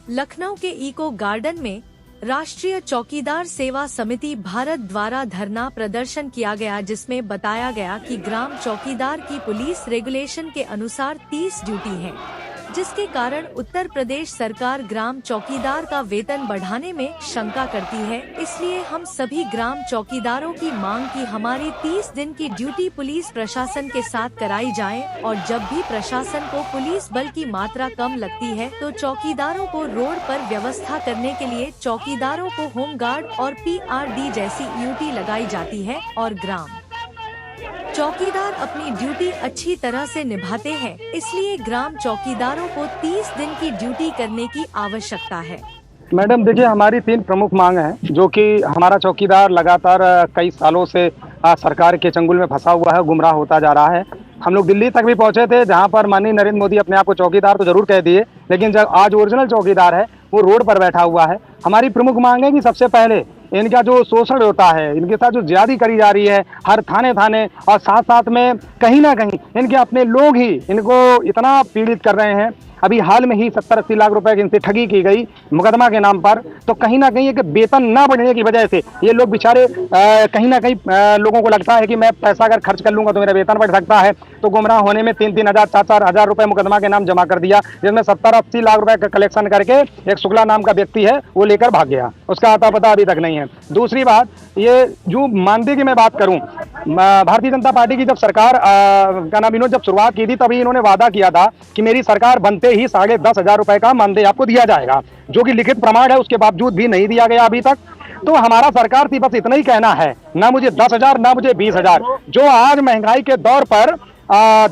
लखनऊ के eco garden में राष्ट्रीय चौकीदार सेवा समिति भारत द्वारा धरना प्रदर्शन किया गया, जिसमें बताया गया कि ग्राम चौकीदार की पुलिस रेगुलेशन के अनुसार 30 ड्यूटी है, जिसके कारण उत्तर प्रदेश सरकार ग्राम चौकीदार का वेतन बढ़ाने में शंका करती है। इसलिए हम सभी ग्राम चौकीदारों की मांग की हमारी 30 दिन की ड्यूटी पुलिस प्रशासन के साथ कराई जाए और जब भी प्रशासन को पुलिस बल की मात्रा कम लगती है तो चौकीदारों को रोड पर व्यवस्था करने के लिए चौकीदारों को होमगार्ड और PRD जैसी ड्यूटी लगाई जाती है और ग्राम चौकीदार अपनी ड्यूटी अच्छी तरह से निभाते हैं, इसलिए ग्राम चौकीदारों को 30 दिन की ड्यूटी करने की आवश्यकता है। मैडम देखिए, हमारी 3 प्रमुख मांग हैं, जो कि हमारा चौकीदार लगातार कई सालों से सरकार के चंगुल में फंसा हुआ है, गुमराह होता जा रहा है। हम लोग दिल्ली तक भी पहुंचे थे, जहां पर माननीय नरेंद्र मोदी अपने आप को चौकीदार तो जरूर कह दिए, लेकिन जब आज ओरिजिनल चौकीदार है वो रोड पर बैठा हुआ है। हमारी प्रमुख मांग है कि सबसे पहले इनका जो शोषण होता है, इनके साथ जो ज्यादती करी जा रही है हर थाने और साथ साथ में कहीं ना कहीं इनके अपने लोग ही इनको इतना पीड़ित कर रहे हैं। अभी हाल में ही 70-80 लाख रुपए की इनसे ठगी की गई मुकदमा के नाम पर। तो कहीं ना कहीं एक वेतन न बढ़ने की वजह से ये लोग बेचारे कहीं ना कहीं लोगों को लगता है कि मैं पैसा अगर खर्च कर लूंगा तो मेरा वेतन बढ़ सकता है, तो गुमराह होने में 3-3 हज़ार 4-4 हज़ार रुपए मुकदमा के नाम जमा कर दिया, जिसमें 70-80 लाख रुपए का कलेक्शन करके एक शुक्ला नाम का व्यक्ति है वो लेकर भाग गया, उसका आता पता अभी तक नहीं है। दूसरी बात, ये जो मानदेय की मैं बात करूं, भारतीय जनता पार्टी की जब सरकार का नाम इन्होंने जब शुरुआत की थी तभी इन्होंने वादा किया था कि मेरी सरकार बनते ही 10,500 रुपए का मानदेय आपको दिया जाएगा, जो कि लिखित प्रमाण है, उसके बावजूद भी नहीं दिया गया अभी तक। तो हमारा सरकार से बस इतना ही कहना है, ना मुझे 10,000 ना मुझे 20,000, जो आज महंगाई के दौर पर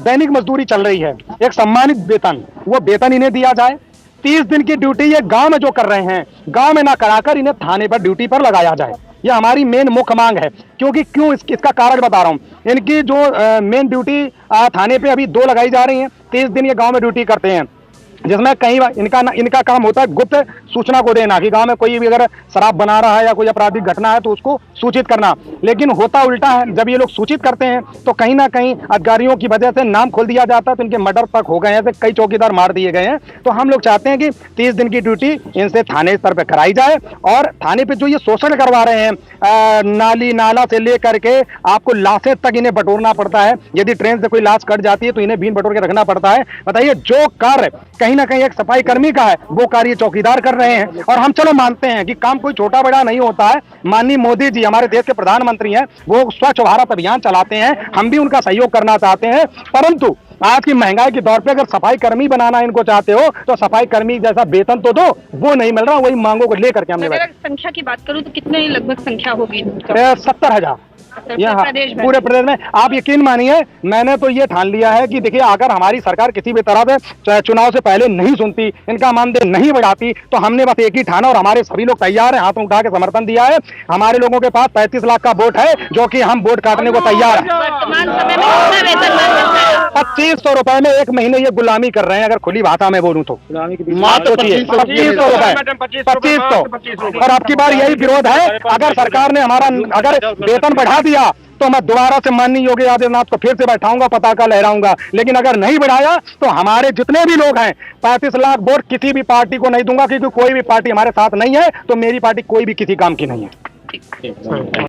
दैनिक मजदूरी चल रही है, एक सम्मानित वेतन, वो वेतन इन्हें दिया जाए। 30 दिन की ड्यूटी ये गांव में जो कर रहे हैं, गांव में ना कराकर इन्हें थाने पर ड्यूटी पर लगाया जाए। ये हमारी मेन मुख्य मांग है। क्यों इसका कारण बता रहा हूं। इनकी जो मेन ड्यूटी थाने पे अभी 2 लगाई जा रही है, 30 दिन ये गांव में ड्यूटी करते हैं, जिसमें कई इनका काम होता है गुप्त सूचना को देना कि गांव में कोई भी अगर शराब बना रहा है या कोई आपराधिक घटना है तो उसको सूचित करना। लेकिन होता उल्टा है, जब ये लोग सूचित करते हैं तो कहीं ना कहीं अधिकारियों की वजह से नाम खोल दिया जाता है, तो इनके मर्डर तक हो गए हैं, कई चौकीदार मार दिए गए हैं। तो हम लोग चाहते हैं कि 30 दिन की ड्यूटी इनसे थाने स्तर पर कराई जाए और थाने पर जो ये शोषण करवा रहे हैं, नाली नाला से लेकर के आपको लाशें तक इन्हें बटोरना पड़ता है। यदि ट्रेन से कोई लाश कट जाती है तो इन्हें बीन बटोर के रखना पड़ता है। बताइए, जो कार्य कहीं ना कहीं एक सफाई कर्मी का है वो कार्य चौकीदार कर रहे हैं। और हम चलो मानते हैं कि काम कोई छोटा बड़ा नहीं होता है। माननीय मोदी जी हमारे देश के प्रधानमंत्री हैं, वो स्वच्छ भारत अभियान चलाते हैं, हम भी उनका सहयोग करना चाहते हैं। परंतु आज की महंगाई के दौर पे अगर सफाई कर्मी बनाना इनको चाहते हो तो सफाई कर्मी जैसा वेतन तो दो, वो नहीं मिल रहा। वही मांगों को लेकर के हमने संख्या की बात करूं तो कितने लगभग संख्या होगी? 70,000 पूरे प्रदेश में। आप यकीन मानिए, मैंने तो ये ठान लिया है कि देखिए, अगर हमारी सरकार किसी भी तरह से चुनाव से पहले नहीं सुनती, इनका मानदेय नहीं बढ़ाती, तो हमने बस एक ही ठाना और हमारे सभी लोग तैयार हैं, हाथों उठा के समर्थन दिया है। हमारे लोगों के पास 35 लाख का वोट है, जो कि हम वोट काटने को तैयार है। वर्तमान समय में 2500 रुपए में 1 महीने ये गुलामी कर रहे हैं, अगर खुली भाषा में बोलूं तो। मात्र 2500 रुपए, 2500। और अब की बार यही विरोध है, अगर सरकार ने हमारा अगर वेतन बढ़ा दिया तो मैं दोबारा से माननीय योगी आदित्यनाथ को फिर से बैठाऊंगा, पताका लहराऊंगा। लेकिन अगर नहीं बढ़ाया तो हमारे जितने भी लोग हैं, 35 लाख वोट किसी भी पार्टी को नहीं दूंगा, क्योंकि कोई भी पार्टी हमारे साथ नहीं है, तो मेरी पार्टी कोई भी किसी काम की नहीं है।